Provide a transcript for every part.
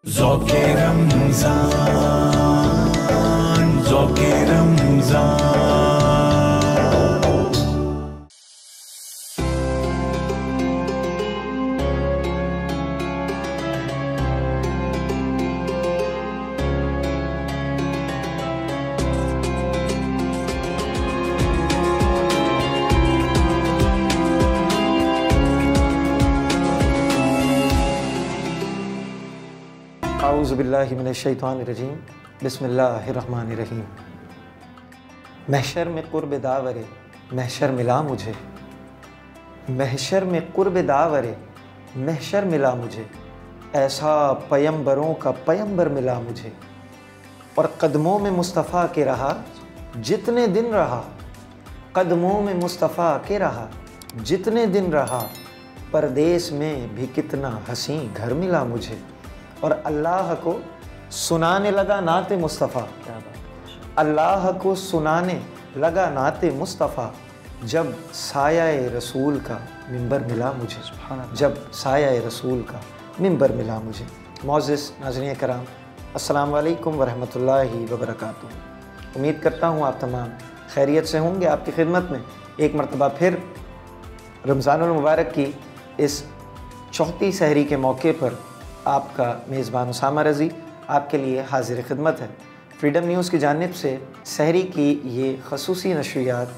ज़ौक़े रमज़ान, ज़ौक़े रमज़ान। औज़ुबिल्लाहि मिनश्शैतानिर्रजीम, बिस्मिल्लाहिर्रहमानिर्रहीम। महशर में क़ुर्ब दावरे महशर मिला मुझे, महशर में क़ुर्ब दावरे महशर मिला मुझे, ऐसा पैगंबरों का पैगंबर मिला मुझे। और कदमों में मुस्तफ़ा के रहा जितने दिन रहा, कदमों में मुस्तफ़ा के रहा जितने दिन रहा, परदेस में भी कितना हसीं घर मिला मुझे। और अल्लाह को सुनाने लगा नाते मुस्तफ़ा, अल्लाह को सुनाने लगा नाते मुस्तफ़ा, जब साया रसूल का मिंबर मिला मुझे, जब साया रसूल का मिंबर मिला मुझे। मौज़िज़ नाज़रीन कराम, अस्सलामु अलैकुम वरहमतुल्लाहि वबरकातुहू। उम्मीद करता हूँ आप तमाम खैरियत से होंगे। आपकी खिदमत में एक मरतबा फिर रमज़ानुल मुबारक की इस चौथी सहरी के मौके पर आपका मेज़बान उसामा रज़ी आपके लिए हाज़िर खिदमत है। फ्रीडम न्यूज़ की जानिब से सहरी की ये ख़ुसूसी नशरियात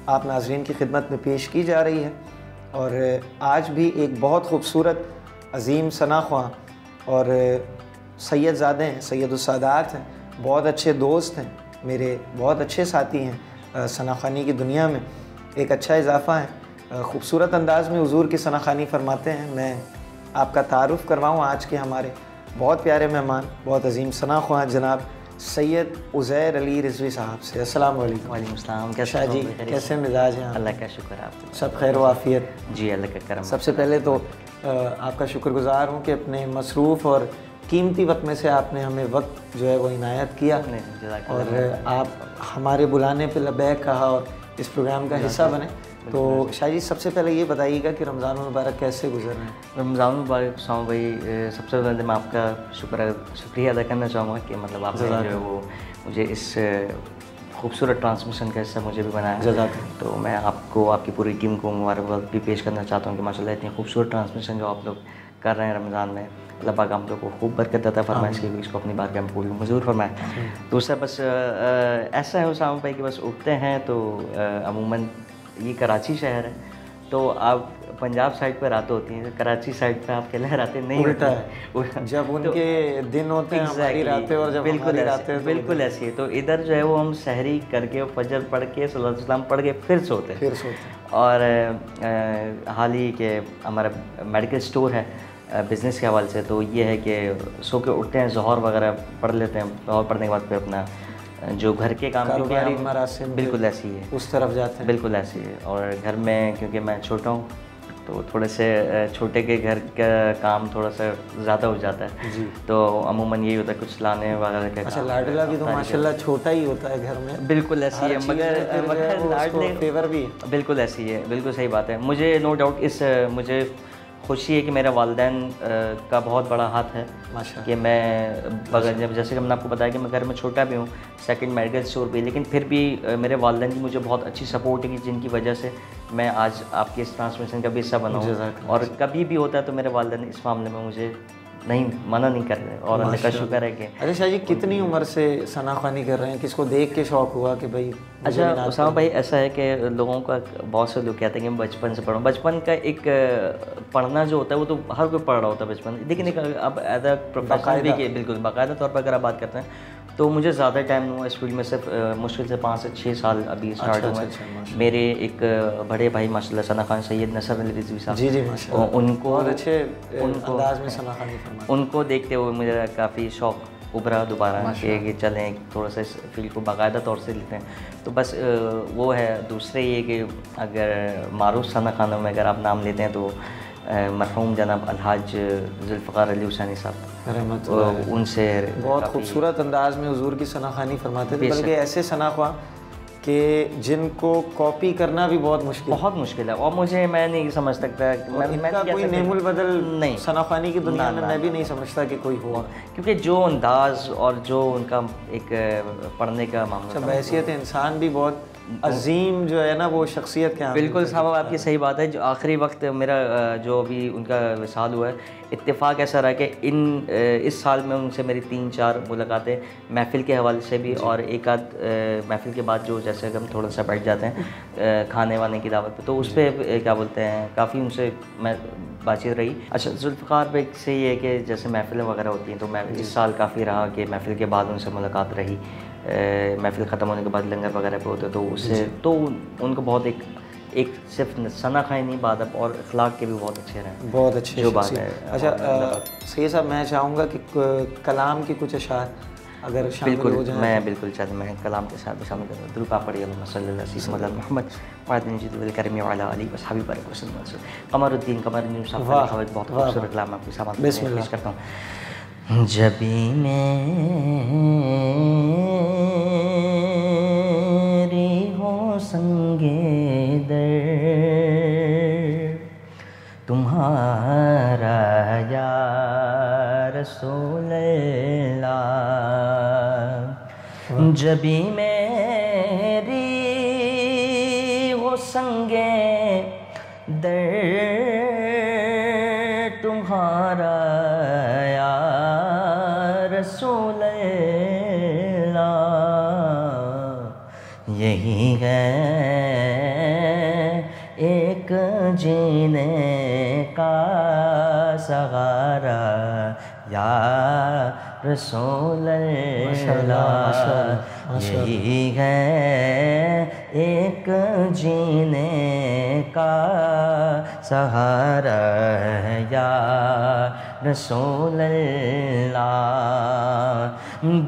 आप नाज़रीन की खिदमत में पेश की जा रही है। और आज भी एक बहुत ख़ूबसूरत अज़ीम सनाख्वां और सैयदज़ादे हैं, सैयदुस्सादात हैं, बहुत अच्छे दोस्त हैं, मेरे बहुत अच्छे साथी हैं सनाख्वानी की दुनिया में। एक अच्छा इजाफ़ा है, ख़ूबसूरत अंदाज़ में हुज़ूर की सनाख्वानी फरमाते हैं। मैं आपका तारुफ़ करवाऊँ आज के हमारे बहुत प्यारे मेहमान, बहुत अजीम सनाख्वां जनाब सैयद उज़ैर अली रिज़वी साहब से। अस्सलाम वालेकुम। वालेकुम सलाम। कैसे जी, कैसे मिजाज हैं? अल्लाह का शुक्र आप सब खैर व आफ़ियत? जी अल्लाह का करम। सबसे पहले तो आपका शुक्रगुज़ार हूँ कि अपने मसरूफ़ और कीमती वक्त में से आपने हमें वक्त जो है वो इनायत किया और आप हमारे बुलाने पर लबैक कहा और इस प्रोग्राम का हिस्सा बने। तो शाह जी, सबसे पहले ये बताइएगा कि रमज़ान मुबारक कैसे गुजर रहे हैं? रमज़ान मुबारक साहब भाई, सबसे पहले मैं आपका शुक्रिया अदा करना चाहूँगा कि मतलब आपने जो है वो मुझे इस खूबसूरत ट्रांसमिशन का हिस्सा मुझे भी बनाया। तो मैं आपको, आपकी पूरी टीम को मुबारकबाद भी पेश करना चाहता हूँ कि माशाल्लाह इतनी खूबसूरत ट्रांसमिशन जो आप लोग कर रहे हैं रमज़ान में, अल्लाह पाक हम लोग को खूब बरकत अता फरमाए, इसको अपनी बारगाह में पूरी मंजूर फरमाए। दूसरा बस ऐसा है उसामा भाई कि बस उठते हैं तो अमूमन ये कराची शहर है, तो आप पंजाब साइड पर रात होती हैं, कराची साइड पे आप लहराते नहीं उल्टा है, जब उनके दिन होते हैं हमारी रातें और जब बिल्कुल रातें हैं बिल्कुल ऐसी है। तो इधर जो है वो हम सहरी करके फजर पढ़ के सलात सलाम पढ़ के फिर सोते हैं। और हाल ही के हमारा मेडिकल स्टोर है बिज़नेस के हवाले से, तो ये है कि सो के उठते हैं, ज़ोहर वगैरह पढ़ लेते हैं, ज़ोहर पढ़ने के बाद फिर अपना जो घर के काम कारोबारी मरासिम बिल्कुल ऐसी है, उस तरफ जाते हैं। बिल्कुल ऐसी है। और घर में क्योंकि मैं छोटा हूँ तो थोड़े से छोटे के घर का काम थोड़ा सा ज़्यादा हो जाता है जी। तो अमूमन यही होता है कुछ लाने वगैरह का। अच्छा, लाडला भी तो माशाल्लाह छोटा ही होता है घर में। बिल्कुल ऐसी है, मगर लाडले फेवर भी बिल्कुल ऐसी है, बिल्कुल सही बात है। मुझे नो डाउट मुझे खुशी है कि मेरे वालिदैन का बहुत बड़ा हाथ है कि मैं जब जैसे कि मैंने आपको बताया कि मैं घर में छोटा भी हूँ, सेकंड मेडिकल स्टोर भी, लेकिन फिर भी मेरे वालिदैन की मुझे बहुत अच्छी सपोर्ट है कि जिनकी वजह से मैं आज आपके इस ट्रांसमिशन का भी हिस्सा बना हूँ। और कभी भी होता है तो मेरे वालिदैन इस मामले में मुझे मना नहीं कर रहे और अल्लाह का शुक्र है कि। अच्छा शाह जी, कितनी उम्र से सनाख्वानी कर रहे हैं? किसको देख के शौक़ हुआ कि भाई? अच्छा उसामा भाई, ऐसा है कि लोगों का बहुत से लोग कहते हैं कि मैं बचपन से पढ़ूँ। बचपन का एक पढ़ना जो होता है वो तो हर कोई पढ़ रहा होता है बचपन, लेकिन एक अब एज अ प्रोफेशनल भी कि बिल्कुल बाकायदा तौर पर अगर आप बात करते हैं तो मुझे ज़्यादा टाइम नहीं हुआ इस फील्ड में, सिर्फ मुश्किल से 5 से 6 साल अभी स्टार्ट हुआ है। मेरे एक बड़े भाई माशाल्लाह सनाखान सैयद नसर अली रिज़वी साहब, जी माशाल्लाह, उनको और अच्छे अंदाज में सनाखानी फरमाते, उनको देखते हुए मुझे काफ़ी शौक़ उभरा दोबारा कि चलें थोड़ा सा इस फील्ड को बाकायदा तौर से लेते हैं। तो बस वो है। दूसरे ये कि अगर मारूफ सनाखानों में अगर आप नाम लेते हैं तो मरहूम जनाब अलहाज जुल्फ़िकार अली हुसैनी साहब, उनसे बहुत खूबसूरत अंदाज में हुजूर की सनाखानी फरमाते थे, बल्कि ऐसे सनाख्वां कि जिनको कॉपी करना भी बहुत मुश्किल है। बहुत मुश्किल है, और मैं नहीं समझ सकता इनका कोई नेमुल बदल नहीं, सनाखानी की दुनिया में मैं भी नहीं समझता कि कोई हो, क्योंकि जो अंदाज और जो उनका एक पढ़ने का मामला, बहैसियत इंसान भी बहुत अजीम जो है ना वो शख्सियत क्या। बिल्कुल साहब, आपकी सही बात है। जो आखिरी वक्त मेरा जो अभी उनका विसाल हुआ है, इत्तेफाक ऐसा रहा कि इस साल में उनसे मेरी 3-4 मुलाकातें महफ़िल के हवाले से भी, और एक आध महफ़िल के बाद जो जैसे हम थोड़ा सा बैठ जाते हैं खाने वाने की दावत पे, तो उस पर क्या बोलते हैं काफ़ी उनसे मैं बातचीत रही। अच्छा, जुल्फ़िकार पे से ये है कि जैसे महफ़िलें वगैरह होती हैं, तो मैं इस साल काफ़ी रहा कि महफ़िल के बाद उनसे मुलाकात रही। महफ़िल ख़त्म होने के बाद लंगर वगैरह पे होते, तो उससे तो उनको बहुत एक सिर्फ सना खाई नहीं, बात और अखलाक के भी बहुत अच्छे रहे, बहुत अच्छे जो बात है। अच्छा सही साहब, मैं चाहूँगा कि कलाम की कुछ अशार अगर शामिल हो जाए। मैं बिल्कुल चाहता हूँ, मैं कलाम के साथ शामिल करूँ। दुरूद पढ़िए अल्लाहुम्मा सल्ली अला सय्यिदना मोहम्मद वाल करमी वाला अली वसहबी बारिक वसल्लम। कमरुद्दीन साहब का बहुत खूबसूरत कलाम आपके सामने पेश करता हूँ। जबी मेरी हो संगे दर तुम्हारा या रसूल अल्लाह, जबी मेरी हो संगे दर तुम्हारा या रसूल अल्लाह, यही है एक जीने का सहारा या रसूल अल्लाह, यही है एक जीने का सहारा या रसूल अल्लाह।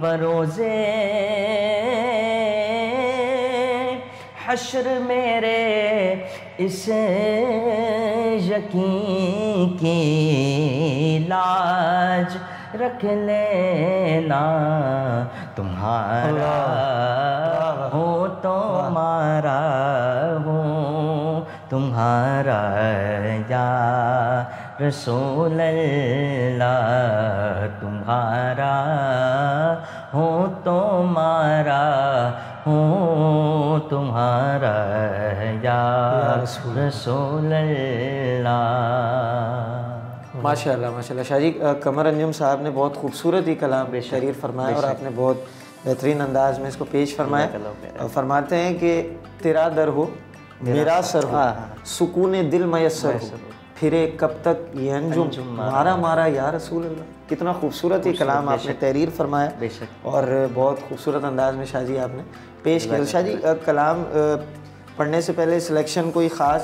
बरोज़े हश्र मेरे इस यकीन की लाज रख लेना, तुम्हारा हो तो हमारा हो, तुम्हारा या रसूल अल्लाह, तुम्हारा हो तो हमारा हो, तुम्हारा या रसूल अल्लाह। माशाल्लाह माशाल्लाह। शाह जी, कमर अंजुम साहब ने बहुत खूबसूरत ही कलाम तहरीर फरमाया और आपने बहुत बेहतरीन अंदाज में इसको पेश फरमाया। फरमाते हैं कि तेरा दर हो मेरा सर हो, सुकून दिल मयस्सर हो, फिरे कब तक ये अंजुम मारा मारा या रसूल अल्लाह। कितना खूबसूरत ही कलाम आपने तहरीर फरमाया और बहुत खूबसूरत अंदाज में शाह जी आपने पेश किया। शाह जी, कलाम पढ़ने से पहले सिलेक्शन कोई ख़ास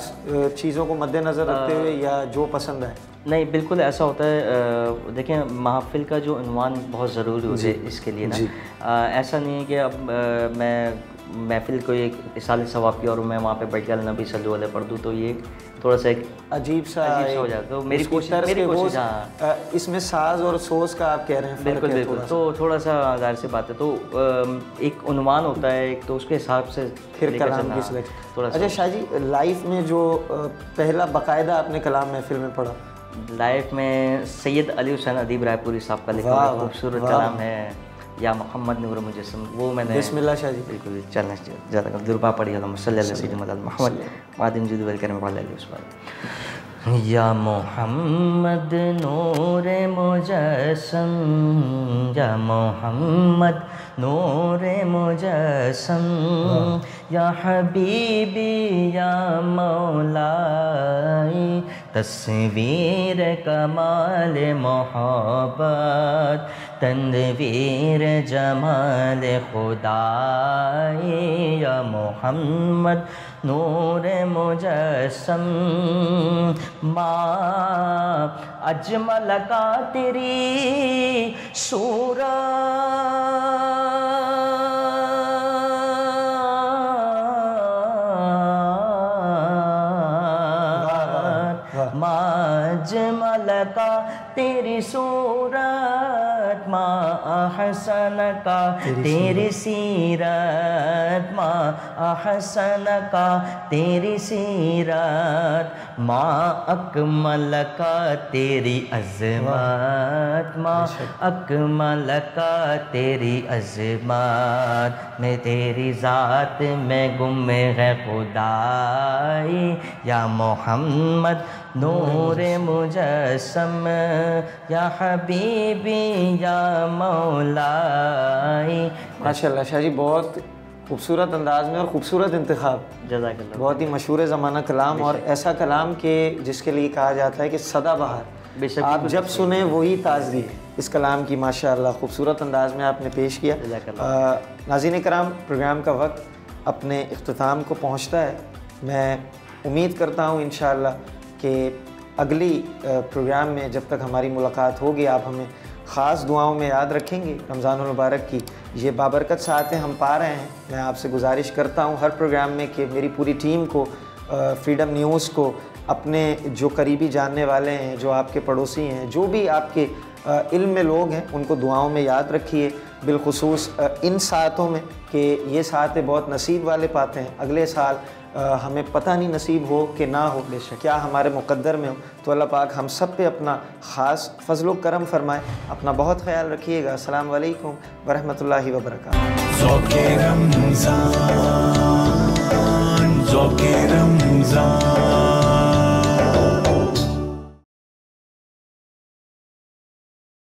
चीज़ों को मद्देनज़र रखते हुए या जो पसंद आए? नहीं, बिल्कुल ऐसा होता है। देखें, महफ़िल का जो उन्वान बहुत ज़रूरी होता है इसके लिए ना। ऐसा नहीं है कि अब मैं महफ़िल को एक इसाले सवाब की और मैं वहाँ पे बैठ कर नबी सल्लल्लाहु अलैहि पढ़ दूँ, तो ये थोड़ा सा एक अजीब सा हो जाता है। तो मेरी कोशिश इसमें साज और सोच का आप कह रहे हैं। बिल्कुल बिल्कुल, तो थोड़ा सा ज़ाहिर सी बात है, तो एक उन्वान होता है एक, तो उसके हिसाब से फिर कलाम की सिलेक्शन थोड़ा। अच्छा शाह जी, लाइफ में जो पहला बाकायदा आपने कलाम महफ़िल में पढ़ा? लाइफ में सैयद अली हुसैन अदीब रायपुरी साहब का लिखा हुआ खूबसूरत कलाम है या मोहम्मद नूर मुजस्सम, वो मैंने बिस्मिल्लाह शाह जी। बिल्कुल चलना ज़्यादा दुरूद पढ़िए अल्लाहुम्मा सल्ली अला सय्यिदना मोहम्मद वादिन जुद वल करम वाला उस पर। या मोहम्मद नूर मुजस्सम, या मोहम्मद नूर मुजस्सम, या हबीबी या मौलाई, तस्वीर कमाल मोहब्बत, तनवीर जमाल खुदाई, या मोहम्मद नूर मुजस्सम, माँ अजमल का तेरी सूरत, माँ अजमल का तेरी सूरत, मा अहसन का तेरी सीरत, मा अहसन का तेरी सीरत, मा अकमल का तेरी अज़मत, मा अकमल का तेरी अज़मत, मैं तेरी ज़ात में गुम है खुदाई, या मोहम्मद नूर मुजस्सम, या हबीबी या मौलाई। माशाल्लाह शाह जी, बहुत खूबसूरत अंदाज में और ख़ूबसूरत इंतखाब। जज़ाकल्लाह। बहुत ही मशहूर ज़माना कलाम, और ऐसा कलाम के जिसके लिए कहा जाता है कि सदाबहार, आप जब सुने वही ताज़गी इस कलाम की। माशाअल्लाह खूबसूरत अंदाज में आपने पेश किया। नाज़रीन कराम, प्रोग्राम का वक्त अपने इख्तिताम को पहुँचता है। मैं उम्मीद करता हूँ इंशाअल्लाह कि अगली प्रोग्राम में जब तक हमारी मुलाकात होगी, आप हमें ख़ास दुआओं में याद रखेंगे। रमज़ानुल मुबारक की ये बाबरकत सातें हम पा रहे हैं। मैं आपसे गुजारिश करता हूँ हर प्रोग्राम में कि मेरी पूरी टीम को, फ्रीडम न्यूज़ को, अपने जो करीबी जानने वाले हैं, जो आपके पड़ोसी हैं, जो भी आपके इल्म में लोग हैं, उनको दुआओं में याद रखिए। बिलखुसूस इन सातों में कि ये सातें बहुत नसीब वाले पाते हैं। अगले साल हमें पता नहीं नसीब हो कि ना हो, क्या हमारे मुक़द्दर में हो। तो अल्लाह पाक हम सब पे अपना ख़ास फ़ज़्ल व करम फ़रमाए। अपना बहुत ख्याल रखिएगा। अस्सलाम वालेकुम व रहमतुल्लाहि व बरकातहू। ज़ौक़े रमज़ान।